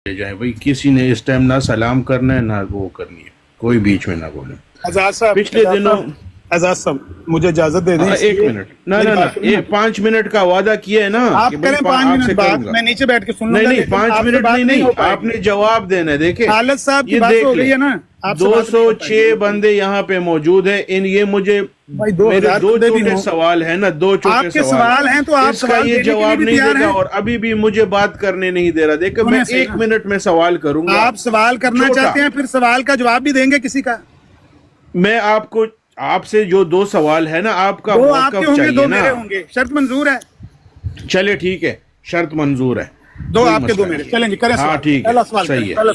لے جائیں بھائی، کسی نے اس ٹائم نہ سلام کرنا ہے نہ وہ کرنی ہے، کوئی بیچ میں نہ بولے. اعزاز صاحب، پچھلے دنوں اعزاز صاحب مجھے اجازت دے دیں. ایک منٹ، نہ 5 منٹ کا وعدہ کیا ہے نا آپ کہ بھائی کریں 5 آپ سے منٹ بات، کروں گا. میں نیچے بیٹھ کے سن لوں گا. نہیں 5 منٹ نہیں، آپ نے جواب دینا ہے. دیکھیں خالد صاحب کی یہ بات دیکھ ہو گئی ہے نا، 206 بندے یہاں پہ موجود ہیں. یہ مجھے میرے 2 چھوٹے سوال ہیں نا، 2 چھوٹے آپ کے سوال ہیں تو آپ اس کا یہ جواب نہیں دے گا اور ابھی بھی مجھے بات کرنے نہیں دے رہا. دیکھیں میں 1 منٹ میں سوال کروں گا. آپ سوال کرنا چاہتے ہیں، پھر سوال کا جواب بھی دیں گے کسی کا. میں آپ سے جو 2 سوال ہے نا، آپ کا 2 آپ کے موقف ہوں گے، چاہیے 2 نا. میرے ہوں گے. شرط منظور ہے؟ چلے ٹھیک ہے، شرط منظور ہے. 2 آپ کے 2 میرے. چلیں جی کریں. ہاں ٹھیک ہے، صحیح ہے.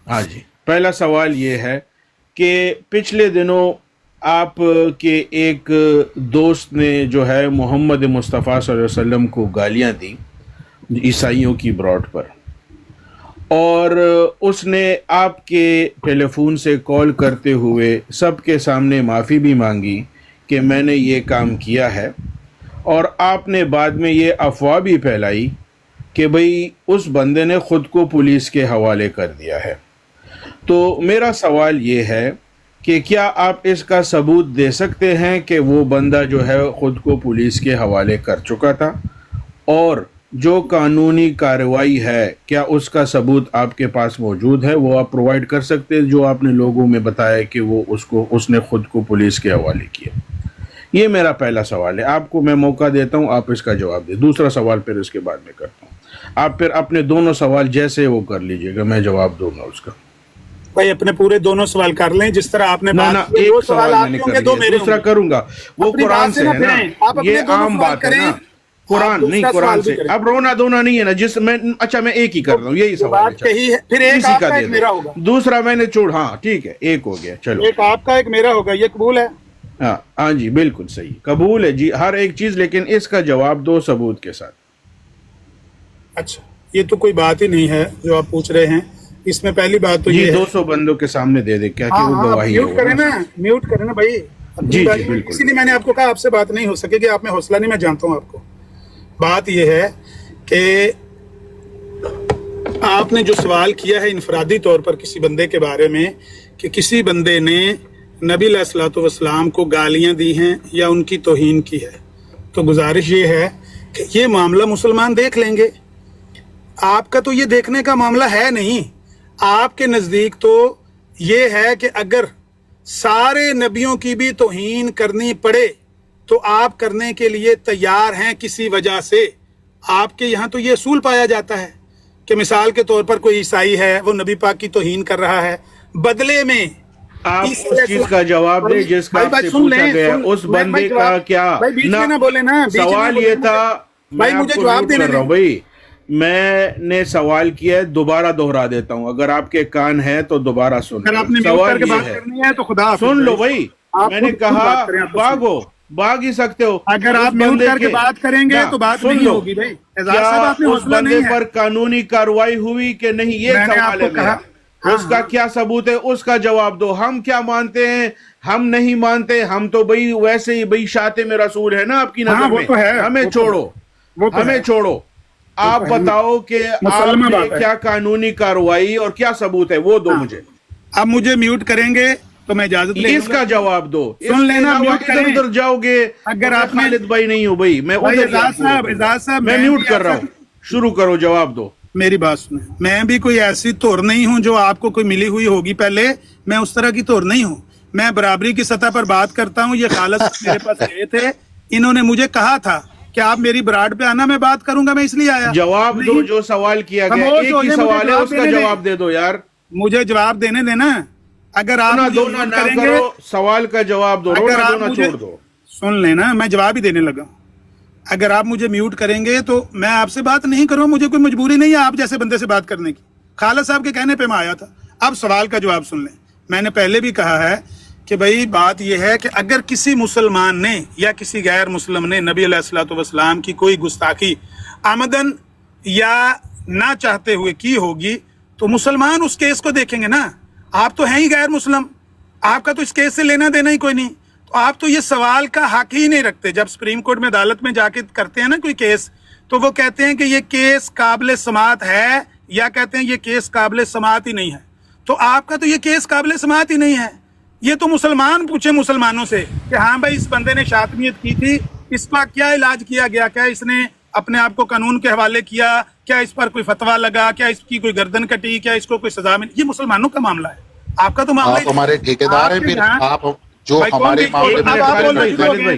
ہاں جی، پہلا سوال یہ ہے کہ پچھلے دنوں آپ کے ایک دوست نے جو ہے محمد مصطفیٰ صلی اللہ علیہ وسلم کو گالیاں دی عیسائیوں کی براڈ پر، اور اس نے آپ کے ٹیلی فون سے کال کرتے ہوئے سب کے سامنے معافی بھی مانگی کہ میں نے یہ کام کیا ہے. اور آپ نے بعد میں یہ افواہ بھی پھیلائی کہ بھئی اس بندے نے خود کو پولیس کے حوالے کر دیا ہے. تو میرا سوال یہ ہے کہ کیا آپ اس کا ثبوت دے سکتے ہیں کہ وہ بندہ جو ہے خود کو پولیس کے حوالے کر چکا تھا، اور جو قانونی کارروائی ہے کیا اس کا ثبوت آپ کے پاس موجود ہے؟ وہ آپ پرووائڈ کر سکتے ہیں جو آپ نے لوگوں میں بتایا کہ وہ اس نے خود کو پولیس کے حوالے کیا. یہ میرا پہلا سوال ہے. آپ کو میں موقع دیتا ہوں، آپ اس کا جواب دیں. دوسرا سوال پھر اس کے بعد میں کرتا ہوں. آپ پھر اپنے دونوں سوال جیسے وہ کر لیجئے گا، میں جواب دوں گا اس کا. بھائی اپنے پورے دونوں سوال کر لیں جس طرح آپ نے نہ ایک سوال میں نے کر لیا، دوسرا کروں گا. وہ قرآن سے ہے نا، یہ عام بات ہے نا. قرآن نہیں، قرآن سے. اب رونا دھونا نہیں ہے نا. جس میں اچھا میں ایک ہی کر رہا ہوں، یہی سوال ہے. پھر ایک آپ کا ایک میرا ہوگا. دوسرا میں نے چھوڑ، ہاں ٹھیک ہے، ایک ہو گیا. چلو ایک آپ کا ایک میرا ہوگا، یہ قبول ہے؟ ہاں جی بالکل صحیح، قبول ہے جی ہر ایک چیز، لیکن اس کا جواب دو ثبوت کے ساتھ. اچھا یہ تو کوئی بات ہی نہیں ہے جو آپ پوچھ رہے ہیں. اس میں پہلی بات تو یہ 200 بندوں کے سامنے دے دے کیا کہ وہ گواہی میوٹ کریں نا بھائی. جی بالکل. اسی لیے میں نے آپ کو کہا آپ سے بات نہیں ہو سکے گی. آپ میں حوصلہ نہیں، میں جانتا ہوں آپ کو. بات یہ ہے کہ آپ نے جو سوال کیا ہے انفرادی طور پر کسی بندے کے بارے میں کہ کسی بندے نے نبی علیہ الصلوۃ والسلام کو گالیاں دی ہیں یا ان کی توہین کی ہے، تو گزارش یہ ہے کہ یہ معاملہ مسلمان دیکھ لیں گے. آپ کا تو یہ دیکھنے کا معاملہ ہے نہیں. آپ کے نزدیک تو یہ ہے کہ اگر سارے نبیوں کی بھی توہین کرنی پڑے تو آپ کرنے کے لیے تیار ہیں کسی وجہ سے. آپ کے یہاں تو یہ اصول پایا جاتا ہے کہ مثال کے طور پر کوئی عیسائی ہے، وہ نبی پاک کی توہین کر رہا ہے، بدلے میں آپ اس چیز کا جواب دیں جس کا آپ سے پوچھا گیا. اس بندے کا کیا سوال یہ تھا، میں آپ کو میوٹ کر رہا ہوں بھائی. میں نے سوال کیا ہے، دوبارہ دہرا دیتا ہوں، اگر آپ کے کان ہیں تو دوبارہ سن. سوال یہ ہے، سن لو بھائی. میں نے کہا بھاگ ہی سکتے ہو. اگر آپ میوٹ کر کے بات کریں گے تو بات نہیں ہوگی بھائی. کیا اس بندے پر قانونی کارروائی ہوئی کہ نہیں، یہ سوال ہے میرا. اس کا کیا ثبوت ہے، اس کا جواب دو. ہم کیا مانتے ہیں، ہم نہیں مانتے. ہم تو بھئی ویسے ہی بھئی شاتم رسول ہے نا آپ کی نظر میں. ہمیں چھوڑو. آپ بتاؤ کہ آپ نے کیا قانونی کارروائی اور کیا ثبوت ہے، وہ دو مجھے. اب مجھے میوٹ کریں گے تو میں اجازت لے اس کا جواب دو. سن لینا، ادھر جاؤ گے. اگر آپ خالد بھائی نہیں ہو بھائی، میں اعزاز صاحب میں میوٹ کر رہا ہوں. شروع کرو، جواب دو. میری بات سنیں، میں بھی کوئی ایسی طور نہیں ہوں جو آپ کو کوئی ملی ہوئی ہوگی پہلے. میں اس طرح کی طور نہیں ہوں. میں برابری کی سطح پر بات کرتا ہوں. یہ خالد میرے پاس گئے تھے، انہوں نے مجھے کہا تھا کہ آپ میری براڈ پہ آنا، میں بات کروں گا، میں اس لیے آیا. جواب دو جو سوال کیا گیا. ایک ہی سوال ہے، اس کا جواب دے دو یار. مجھے جواب دینے دینا. اگر آپ نہ کرو، سوال کا جواب دو. رونا دھونا چھوڑ دو. سن لینا، میں جواب ہی دینے لگا. اگر آپ مجھے میوٹ کریں گے تو میں آپ سے بات نہیں کروں. مجھے کوئی مجبوری نہیں ہے آپ جیسے بندے سے بات کرنے کی. خالد صاحب کے کہنے پہ میں آیا تھا. اب سوال کا جواب سن لیں. میں نے پہلے بھی کہا ہے کہ بھئی بات یہ ہے کہ اگر کسی مسلمان نے یا کسی غیر مسلم نے نبی علیہ الصلوۃ والسلام کی کوئی گستاخی آمدن یا نہ چاہتے ہوئے کی ہوگی تو مسلمان اس کیس کو دیکھیں گے نا. آپ تو ہیں ہی غیر مسلم، آپ کا تو اس کیس سے لینا دینا ہی کوئی نہیں. تو آپ تو یہ سوال کا حق ہی نہیں رکھتے. جب سپریم کورٹ میں عدالت میں جا کے کرتے ہیں نا کوئی کیس، تو وہ کہتے ہیں کہ یہ کیس قابل سماعت ہے یا کہتے ہیں یہ کیس قابل سماعت ہی نہیں ہے. تو آپ کا تو یہ کیس قابل سماعت ہی نہیں ہے. یہ تو مسلمان پوچھیں مسلمانوں سے کہ ہاں بھائی اس بندے نے شاطمیت کی تھی, اس کا کیا علاج کیا گیا, کیا اس نے اپنے آپ کو قانون کے حوالے کیا, کیا اس پر کوئی فتویٰ لگا, کیا اس کی کوئی گردن کٹی, کیا اس کو کوئی سزا ملی. یہ مسلمانوں کا معاملہ ہے, آپ کا تو معاملہ آپ ہمارے ٹھیکیدار ہیں. پھر آپ جو ہمارے معاملے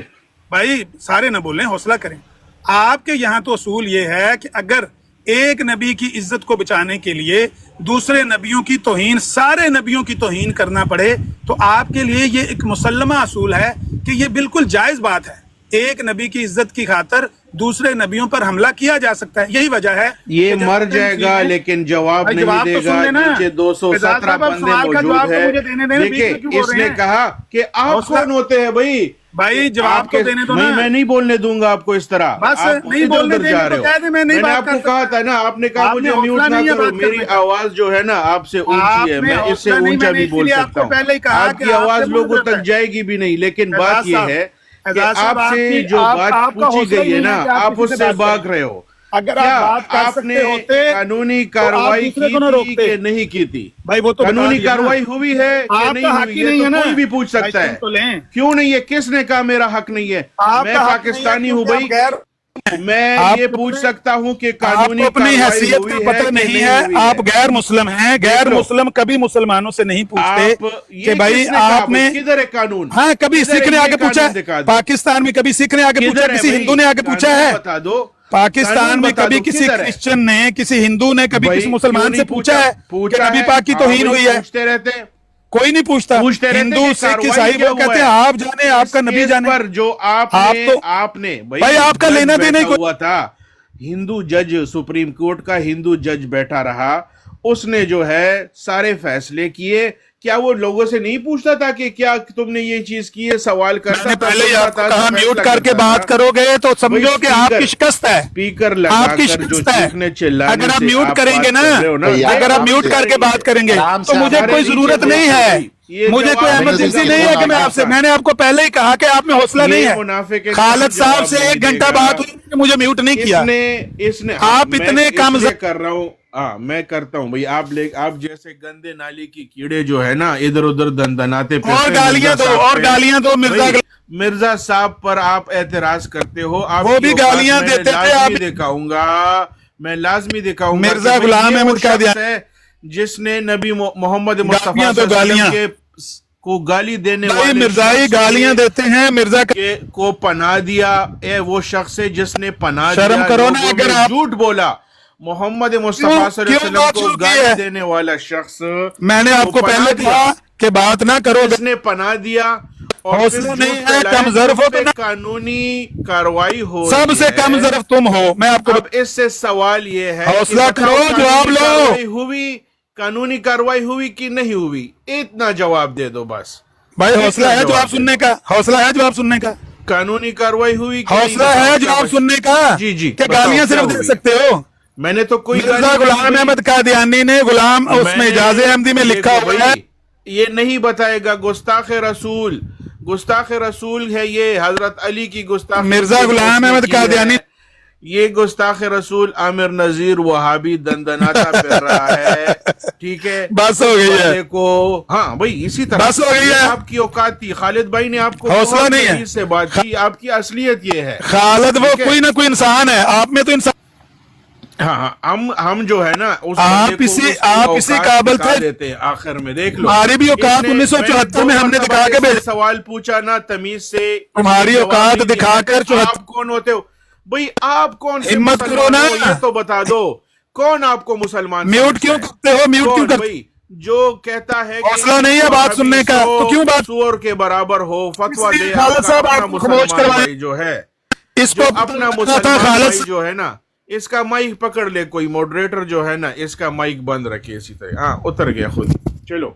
بھائی سارے نہ بولیں, حوصلہ کریں. آپ کے یہاں تو اصول یہ ہے کہ اگر ایک نبی کی عزت کو بچانے کے لیے دوسرے نبیوں کی توہین, سارے نبیوں کی توہین کرنا پڑے, تو آپ کے لیے یہ ایک مسلمہ اصول ہے کہ یہ بالکل جائز بات ہے. ایک نبی کی عزت کی خاطر دوسرے نبیوں پر حملہ کیا جا سکتا ہے. یہی وجہ ہے یہ مر جائے گا لیکن جواب نہیں دے گا. نیچے 217 بندے موجود ہیں. دیکھیں اس نے کہا کہ آپ کون ہوتے ہیں بھائی جواب تو دینے دو نا. میں نہیں بولنے دوں گا آپ کو اس طرح. بس نہیں بولنے دیں گے تو کہہ دیں میں نہیں بات آپ کو کہا تھا نا, آپ نے کہا مجھے میوٹ نہ کرو. میری آواز جو ہے نا آپ سے اونچی ہے, میں اس سے اونچا بھی بول سکتا ہوں. آپ کی آواز لوگوں تک جائے گی بھی نہیں. لیکن بات یہ ہے کہ آپ سے جو بات پوچھی گئی ہے نا, آپ اس سے بھاگ رہے ہو. اگر آپ نے قانونی کارروائی کی تھی کہ نہیں کی تھی؟ بھائی وہ تو قانونی کارروائی ہوئی ہے کہ نہیں ہوئی, یہ تو کوئی بھی پوچھ سکتا ہے. کیوں نہیں ہے؟ کس نے کہا میرا حق نہیں ہے؟ میں پاکستانی ہوں بھائی, میں یہ پوچھ سکتا ہوں کہ قانونی اپنی حیثیت کا پتہ نہیں ہے. آپ غیر مسلم ہیں, غیر مسلم کبھی مسلمانوں سے نہیں پوچھتے کہ بھائی آپ نے کدھر ہے قانون. ہاں کبھی سکھ نے آگے پوچھا ہے, پاکستان میں کبھی سکھ نے آگے پوچھا, کسی ہندو نے آگے پوچھا ہے؟ بتا دو. پاکستان میں کبھی کسی کرسچن نے, کسی ہندو نے کبھی کسی مسلمان سے پوچھا ہے کہ نبی پاک کی توہین ہوئی ہے؟ پوچھتے رہتے ہیں, کوئی نہیں پوچھتا. ہندو سکھ عیسائی وہ کہتے ہیں آپ جانے, آپ کا نبی جانے. پر جو آپ نے بھائی آپ کا لینا دینا ہوا تھا, ہندو جج, سپریم کورٹ کا ہندو جج بیٹھا رہا, اس نے جو ہے سارے فیصلے کیے. کیا وہ لوگوں سے نہیں پوچھتا تھا کہ کیا تم نے یہ چیز کی ہے؟ سوال کرتا تھا. پہلے ہی آپ کو کہا میوٹ کر کے بات کرو گے تو سمجھو کہ آپ کی شکست ہے. اسپیکر لگا کر جو چیخنے چلانے, اگر آپ میوٹ کریں گے نا, اگر آپ میوٹ کر کے بات کریں گے تو مجھے کوئی ضرورت نہیں ہے, مجھے کوئی ایمرجنسی نہیں ہے کہ میں آپ سے, میں نے آپ کو پہلے ہی کہا کہ آپ میں حوصلہ نہیں ہے. خالد صاحب سے 1 گھنٹہ بات ہوئی کہ مجھے میوٹ نہیں کیا. آپ اتنے کم کر رہا ہوں. میں کرتا ہوں بھائی. آپ جیسے گندے نالی کی کیڑے جو ہے نا ادھر ادھر دندناتے پھرتے, اور گالیاں دو مرزا صاحب پر آپ اعتراض کرتے ہو. وہ بھی گالیاں دیتے تھے. دکھاؤں گا, میں لازمی دکھاؤں گا. مرزا غلام احمد قادیانی جس نے نبی محمد مصطفیٰ صلی اللہ علیہ وسلم کو گالی دینے والے مرزائی گالیاں دیتے ہیں, مرزا کو پناہ دیا. وہ شخص ہے جس نے پناہ شرم کرو نا, اگر آپ جھوٹ بولا. محمد مصطفیٰ صلی اللہ علیہ وسلم کو گالی دینے والا شخص, میں نے آپ کو پہلے کہا کہ بات نہ کرو, اس نے پناہ دیا. حوصلہ نہیں ہے, کم ظرف ہو تو قانونی کاروائی ہو, سب سے کم ظرف تم ہو. میں آپ کو اس سے سوال یہ ہے, حوصلہ کرو, جواب لو. ہوئی قانونی کاروائی ہوئی کہ نہیں ہوئی, اتنا جواب دے دو بس. بھائی حوصلہ ہے جواب سننے کا, حوصلہ ہے جواب سننے کا. قانونی کاروائی ہوئی, حوصلہ ہے جواب سننے کا. جی کہ گالیاں صرف دے سکتے ہو. میں نے تو کوئی مرزا غلام احمد قادیانی نے غلام اس میں اعجاز احمدی میں لکھا ہوا ہے, یہ نہیں بتائے گا. گستاخ رسول ہے یہ, حضرت علی کی گستاخ. مرزا غلام احمد قادیانی, یہ گستاخ رسول عامر نذیر وہابی دندناتا پھر رہا ہے. ٹھیک ہے, بس ہو گئی ہے کو. ہاں بھائی اسی طرح بس ہو گئی ہے. آپ کی اوقات تھی. خالد بھائی نے آپ کو حوصلہ نہیں ہے سے بات کی, آپ کی اصلیت یہ ہے. خالد وہ کوئی نہ کوئی انسان ہے, آپ میں تو انسان. ہاں ہم جو ہے نا آپ اسی قابل تھے. آخر میں دیکھ لو, ہماری بھی اوقات 1974 میں ہم نے دکھا کے بھیجا. سوال پوچھا نا تمیز سے, تمہاری اوقات دکھا کر. آپ کون ہوتے ہو بھئی؟ آپ کون سے ہمت کرو نا, یہ تو بتا دو. کون آپ کو مسلمان میوٹ کیوں کرتے ہو؟ میوٹ کیوں کرتے ہو؟ جو کہتا ہے حوصلہ نہیں ہے بات سننے کا تو کیوں بات سور کے برابر ہو, فتویٰ دے. خالد صاحب آپ کو خاموش کروائیں جو ہے, اس کو اپنا مسلمان جو ہے نا, اس کا مائک پکڑ لے کوئی ماڈریٹر جو ہے نا, اس کا مائک بند رکھے اسی طرح. ہاں اتر گیا خود. چلو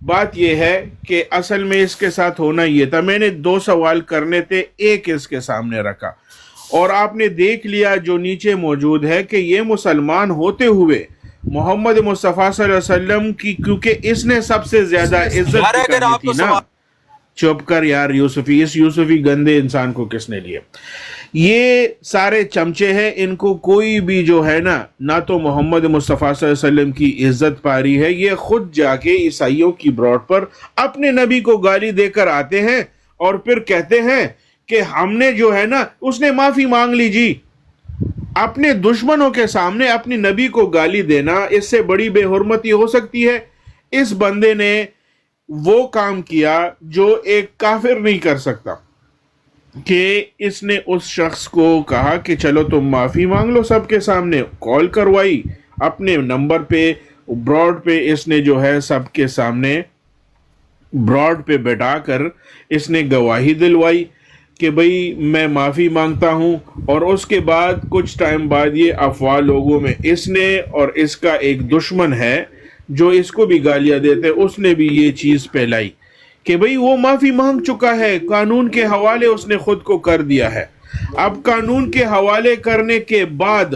بات یہ ہے کہ اصل میں اس کے ساتھ ہونا یہ تھا. میں نے 2 سوال کرنے تھے, ایک اس کے سامنے رکھا, اور آپ نے دیکھ لیا جو نیچے موجود ہے کہ یہ مسلمان ہوتے ہوئے محمد مصطفیٰ صلی اللہ علیہ وسلم کی, کیونکہ اس نے سب سے زیادہ عزت کرنی تھی نا. چپ کر یار یوسفی, اس یوسفی گندے انسان کو کس نے لیا. یہ سارے چمچے ہیں، ان کو کوئی بھی جو ہے نا، نہ تو محمد مصطفیٰ صلی اللہ علیہ وسلم کی عزت پا رہی ہے، یہ خود جا کے عیسائیوں کی براڈ پر اپنے نبی کو گالی دے کر آتے ہیں اور پھر کہتے ہیں کہ ہم نے جو ہے نا، اس نے معافی مانگ لی جی۔ اپنے دشمنوں کے سامنے اپنی نبی کو گالی دینا، اس سے بڑی بے حرمتی ہو سکتی ہے؟ اس بندے نے وہ کام کیا جو ایک کافر نہیں کر سکتا، کہ اس نے اس شخص کو کہا کہ چلو تم معافی مانگ لو، سب کے سامنے کال کروائی اپنے نمبر پہ، براڈ پہ، اس نے جو ہے سب کے سامنے براڈ پہ بٹھا کر اس نے گواہی دلوائی کہ بھئی میں معافی مانگتا ہوں۔ اور اس کے بعد کچھ ٹائم بعد یہ افواہ لوگوں میں اس نے اور اس کا ایک دشمن ہے جو اس کو بھی گالیاں دیتے، اس نے بھی یہ چیز پھیلائی کہ بھئی وہ معافی مانگ چکا ہے، قانون کے حوالے اس نے خود کو کر دیا ہے۔ اب قانون کے حوالے کرنے کے بعد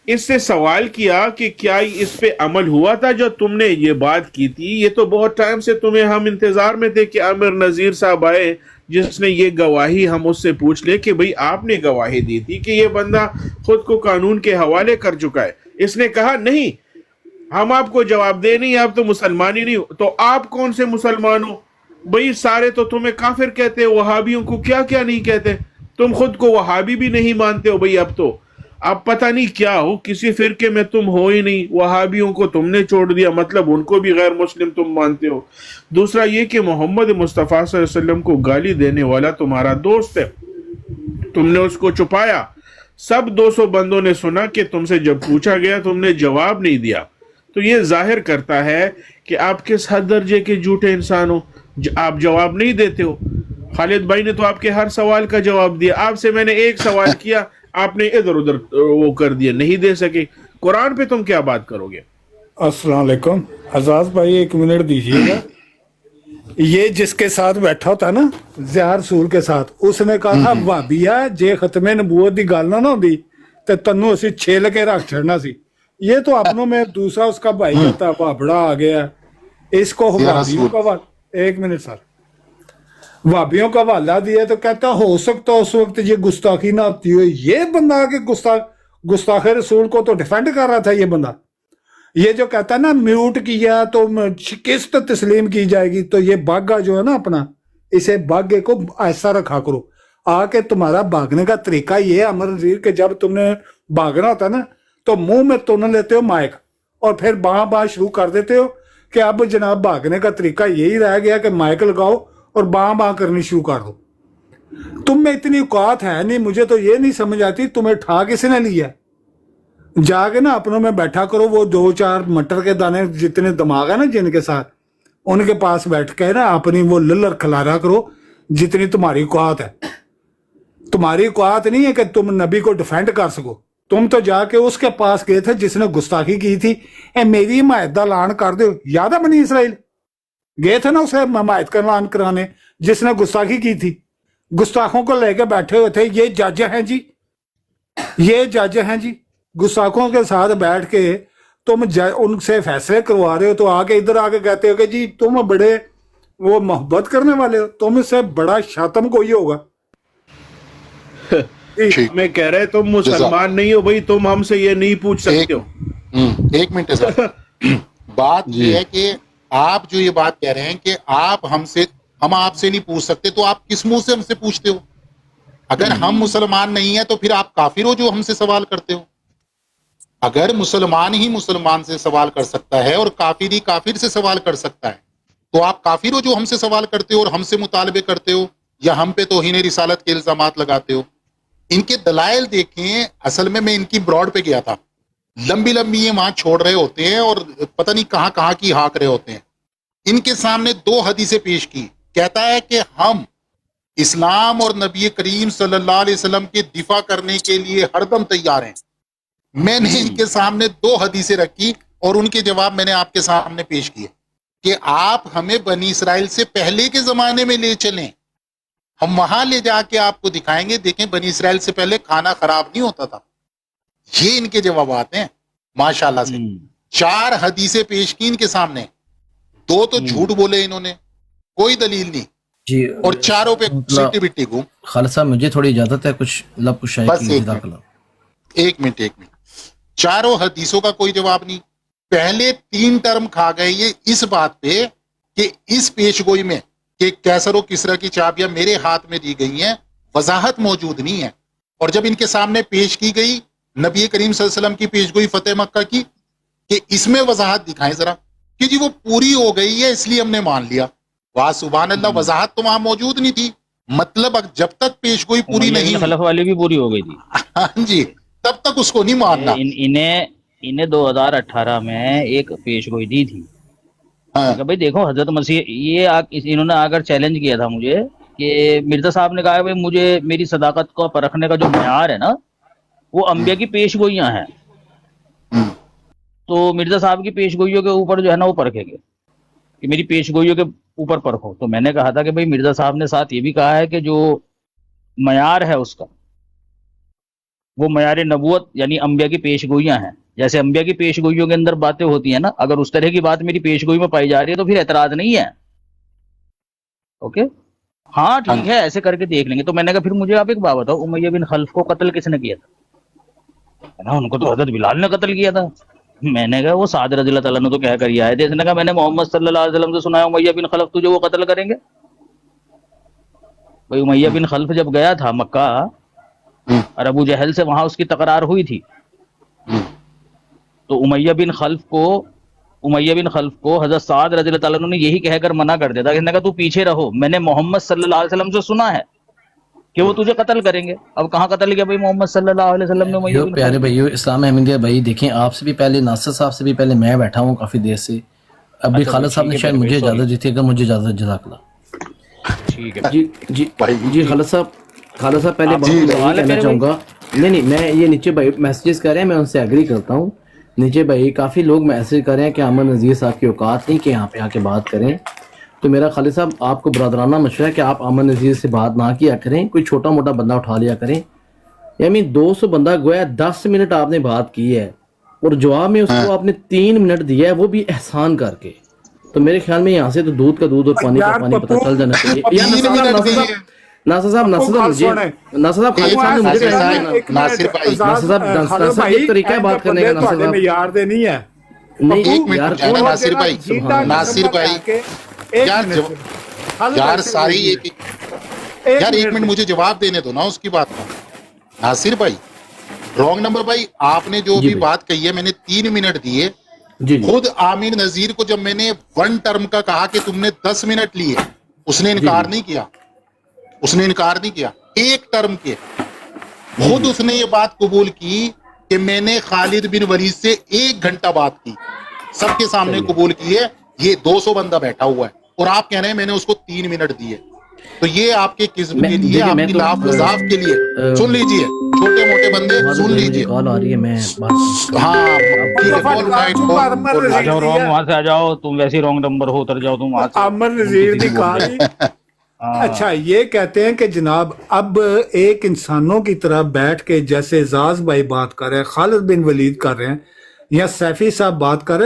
اس سے سوال کیا کہ کیا اس پہ عمل ہوا تھا جو تم نے یہ بات کی تھی؟ یہ تو بہت ٹائم سے تمہیں ہم انتظار میں تھے کہ عامر نذیر صاحب آئے جس نے یہ گواہی ہم اس سے پوچھ لے کہ بھئی آپ نے گواہی دی تھی کہ یہ بندہ خود کو قانون کے حوالے کر چکا ہے۔ اس نے کہا نہیں، ہم آپ کو جواب دے نہیں، آپ تو مسلمان ہی نہیں ہو۔ تو آپ کون سے مسلمان ہو بھئی؟ سارے تو تمہیں کافر کہتے، وہابیوں کو کیا کیا نہیں کہتے، تم خود کو وہابی بھی نہیں مانتے ہو بھئی۔ اب پتہ نہیں کیا ہو، کسی فرقے میں تم ہو ہی نہیں، وہابیوں کو تم نے چھوڑ دیا، مطلب ان کو بھی غیر مسلم تم مانتے ہو۔ دوسرا یہ کہ محمد مصطفیٰ صلی اللہ علیہ وسلم کو گالی دینے والا تمہارا دوست ہے، تم نے اس کو چھپایا، سب 200 بندوں نے سنا کہ تم سے جب پوچھا گیا تم نے جواب نہیں دیا۔ تو یہ ظاہر کرتا ہے کہ آپ کس حد درجے کے جھوٹے انسان ہو، آپ جواب نہیں دیتے ہو۔ خالد بھائی نے تو آپ کے ہر سوال کا جواب دیا، آپ سے میں نے ایک سوال کیا، آپ نے ادھر ادھر وہ کر دیا، نہیں دے سکے۔ قرآن پہ تم کیا بات کرو گے؟ السلام علیکم اعزاز بھائی، 1 منٹ دیجیے گا۔ یہ جس کے ساتھ بیٹھا ہوتا نا، ضیاء رسول کے ساتھ، اس نے کہا تھا وہابیا جے ختم نبوت دی گل نہ ہوندی تے تنوں اسی چھیل کے رکھ چھڑنا سی۔ یہ تو اپنوں میں دوسرا اس کا بھائی ہوتا بابڑا آ گیا، اس کو وہابیوں کا 1 منٹ سر، وہابیوں کا حوالہ دیا تو کہتا ہو سکتا اس وقت یہ گستاخی نہ ہوتی ہوئی۔ یہ بندہ آ کے گستاخ رسول کو تو ڈیفینڈ کر رہا تھا۔ یہ بندہ یہ جو کہتا ہے نا میوٹ کیا تو شکست تسلیم کی جائے گی، تو یہ باغا جو ہے نا اپنا، اسے باغے کو ایسا رکھا کرو آ کے تمہارا بھاگنے کا طریقہ یہ ہے امر نذیر کہ جب تم نے بھاگنا ہوتا ہے نا تو منہ میں تن لیتے ہو مائک اور پھر باں شروع کر دیتے ہو کہ اب جناب بھاگنے کا طریقہ یہی رہ گیا کہ مائک لگاؤ اور باں کرنی شروع کر دو۔ تم میں اتنی اوقات ہے نہیں، مجھے تو یہ نہیں سمجھ آتی تمہیں ٹھا کس نے لیا؟ جا کے نا اپنوں میں بیٹھا کرو، وہ 2-4 مٹر کے دانے جتنے دماغ ہے نا جن کے ساتھ، ان کے پاس بیٹھ کے نا اپنی وہ للر کھلارا کرو جتنی تمہاری اوقات ہے۔ تمہاری اوقات نہیں ہے کہ تم نبی کو ڈیفینڈ کر سکو۔ تم تو جا کے اس کے پاس گئے تھے جس نے گستاخی کی تھی، اے میری حمایت کا اعلان کر دو۔ یاد ہے بنی اسرائیل گئے تھے نا اسے حمایت کا اعلان کرانے جس نے گستاخی کی تھی، گستاخوں کو لے کے بیٹھے ہوئے تھے، یہ جج ہیں جی، یہ جج ہیں جی، گستاخوں کے ساتھ بیٹھ کے تم ان سے فیصلے کروا رہے ہو، تو آگے ادھر آگے کہتے ہو کہ جی تم بڑے وہ محبت کرنے والے ہو، تم سے بڑا شاتم کوئی ہوگا۔ میں کہہ رہے تم مسلمان نہیں ہو بھائی، تم ہم سے یہ نہیں پوچھ سکتے ہو۔ 1 منٹ بات یہ ہے کہ آپ جو یہ بات کہہ رہے ہیں کہ ہم آپ سے نہیں پوچھ سکتے، تو آپ کس منہ سے ہم سے پوچھتے ہو؟ اگر ہم مسلمان نہیں ہیں تو پھر آپ کافر ہو جو ہم سے سوال کرتے ہو؟ اگر مسلمان ہی مسلمان سے سوال کر سکتا ہے اور کافر ہی کافر سے سوال کر سکتا ہے، تو آپ کافر ہو جو ہم سے سوال کرتے ہو اور ہم سے مطالبے کرتے ہو یا ہم پہ توہین رسالت کے الزامات لگاتے ہو؟ ان کے دلائل دیکھیں۔ اصل میں ان کی براڈ پہ گیا تھا، لمبی یہ وہاں چھوڑ رہے ہوتے ہیں اور پتہ نہیں کہاں کی ہاک رہے ہوتے ہیں۔ ان کے سامنے 2 حدیثیں پیش کی، کہتا ہے کہ ہم اسلام اور نبی کریم صلی اللہ علیہ وسلم کے دفاع کرنے کے لیے ہر دم تیار ہیں۔ میں نے ان کے سامنے 2 حدیثیں رکھی اور ان کے جواب میں نے آپ کے سامنے پیش کیے کہ آپ ہمیں بنی اسرائیل سے پہلے کے زمانے میں لے چلیں، ہم وہاں لے جا کے آپ کو دکھائیں گے، دیکھیں بنی اسرائیل سے پہلے کھانا خراب نہیں ہوتا تھا۔ یہ ان کے جوابات ہیں ماشاءاللہ سے۔ 4 حدیثیں پیش کی ان کے سامنے، 2 تو جھوٹ بولے انہوں نے، کوئی دلیل نہیں۔ جی اور چاروں پہ سٹی بٹی گھوم. خالد صاحب مجھے تھوڑی اجازت ہے کچھ لب کشائی بس کی. ایک جزاک اللہ. ایک منٹ چاروں حدیثوں کا کوئی جواب نہیں. پہلے 3 ٹرم کھا گئے یہ اس بات پہ کہ اس پیش گوئی میں کہ کیسر و کسرا کی چابیاں میرے ہاتھ میں دی گئی ہیں، وضاحت موجود نہیں ہے. اور جب ان کے سامنے پیش کی گئی نبی کریم صلی اللہ علیہ وسلم کی پیش گوئی فتح مکہ کی کہ اس میں وضاحت دکھائیں ذرا کہ جی وہ پوری ہو گئی ہے اس لیے ہم نے مان لیا. واہ سبحان اللہ، وضاحت تو وہاں موجود نہیں تھی. مطلب جب تک پیش گوئی پوری نہیں خلف والی بھی پوری ہو گئی تھی. ہاں جی، تب تک اس کو نہیں ماننا. انہیں 2018 میں ایک پیش گوئی دی تھی کہ بھائی دیکھو حضرت مسیح یہ انہوں نے اگر چیلنج کیا تھا مجھے کہ مرزا صاحب نے کہا بھائی مجھے میری صداقت کو پرکھنے کا جو معیار ہے نا وہ انبیاء کی پیش گوئیاں ہیں، تو مرزا صاحب کی پیش گوئیوں کے اوپر جو ہے نا وہ پرکھیں گے کہ میری پیش گوئیوں کے اوپر پرکھو. تو میں نے کہا تھا کہ بھائی مرزا صاحب نے ساتھ یہ بھی کہا ہے کہ جو معیار ہے اس کا وہ معیار نبوت یعنی انبیاء کی پیش گوئیاں ہیں. جیسے انبیاء کی پیش گوئیوں کے اندر باتیں ہوتی ہیں نا، اگر اس طرح کی بات میری پیش گوئی میں پائی جا رہی ہے تو پھر اعتراض نہیں ہے. اوکے ہاں ٹھیک ہے ایسے کر کے دیکھ لیں گے. تو میں نے کہا پھر مجھے آپ ایک بات بتاؤ، امیہ بن خلف کو قتل کس نے کیا تھا؟ ان کو تو حضرت بلال نے قتل کیا تھا. میں نے کہا وہ سعد رضی اللہ تعالیٰ نے تو کہہ کر یہ آئے تھے. اس نے کہا میں نے محمد صلی اللہ علیہ وسلم سے سنا ہے امیہ بن خلف تجھے وہ قتل کریں گے. بھائی امیہ بن خلف جب گیا تھا مکہ اور ابو جہل سے وہاں اس کی تکرار ہوئی تھی تو امیہ بن خلف کو حضرت سعد رضی اللہ تعالیٰ نے یہی کہہ کر منع کر دیا تھا. اس نے کہا تو پیچھے رہو، میں نے محمد صلی اللہ علیہ وسلم سے سنا ہے کہ وہ تجھے قتل کریں گے. اب کہاں قتل کیا بھائی محمد صلی اللہ علیہ وسلم نے امیہ بن پیارے خلف. بھائیو اسلام احمدیہ بھائی دیکھیں آپ سے بھی پہلے ناصر صاحب سے بھی پہلے میں بیٹھا ہوں کافی دیر سے. ابھی اچھا خالد صاحب نے ٹھیک ہے شاید مجھے sorry. اجازت دی تھی، اگر مجھے اجازت جزاک اللہ. ٹھیک ہے جی خالد صاحب پہلے بات میں یہ کہنا چاہوں گا. نہیں میں یہ نیچے بھائی میسیجز کر رہے ہیں، میں ان سے ایگری کرتا ہوں. نیچے بھائی کافی لوگ میسیج کر رہے ہیں کہ امن نذیر صاحب کی اوقات نہیں کہ یہاں پہ آ کے بات کریں. تو میرا خالد صاحب آپ کو برادرانہ مشورہ ہے کہ آپ امن نذیر سے بات نہ کیا کریں، کوئی چھوٹا موٹا بندہ اٹھا لیا کریں. یعنی 200 بندہ گویا 10 منٹ آپ نے بات کی ہے اور جواب میں اس کو آپ نے 3 منٹ دیا ہے، وہ بھی احسان کر کے. تو میرے خیال میں یہاں سے تو دودھ کا دودھ اور پانی کا پانی پتہ چل جانا چاہیے. ناصر صاحب خالد صاحب نے مجھے ایک طریقہ ہے بات کرنے کا. ناصر صاحب یار دے نہیں ہے نہیں یار یار ساری یار ایک منٹ مجھے جواب دینے دو نا اس کی بات کا. ناصر بھائی رانگ نمبر بھائی، آپ نے جو بھی بات کہی ہے میں نے 3 منٹ دیے. خود عامر نذیر کو جب میں نے 1 ٹرم کا کہا کہ تم نے 10 منٹ لیے اس نے انکار نہیں کیا. ایک ٹرم کے خود اس نے یہ بات قبول کی کہ میں نے خالد بن ولید سے 1 گھنٹہ بات کی، سب کے سامنے قبول کی ہے. یہ 200 بندہ بیٹھا ہوا ہے اور آپ کہہ رہے ہیں میں نے اس کو 3 منٹ دیے. تو یہ آپ کے کذب کے لیے، آپ کی لاف مذاف کے لیے. سن لیجئے چھوٹے موٹے بندے سن لیجئے. کال آ رہی ہے میں ہاں آ جاؤ رونگ وہاں سے آ جاؤ، تم ویسے رونگ نمبر ہو، اتر جاؤ تم وہاں سے. امن نذیر دی کہانی. اچھا یہ کہتے ہیں کہ جناب اب ایک انسانوں کی طرح بیٹھ کے جیسے اعزاز بھائی بات کر رہے ہیں، خالد بن ولید کر رہے ہیں یا سیفی صاحب بات کر رہے ہیں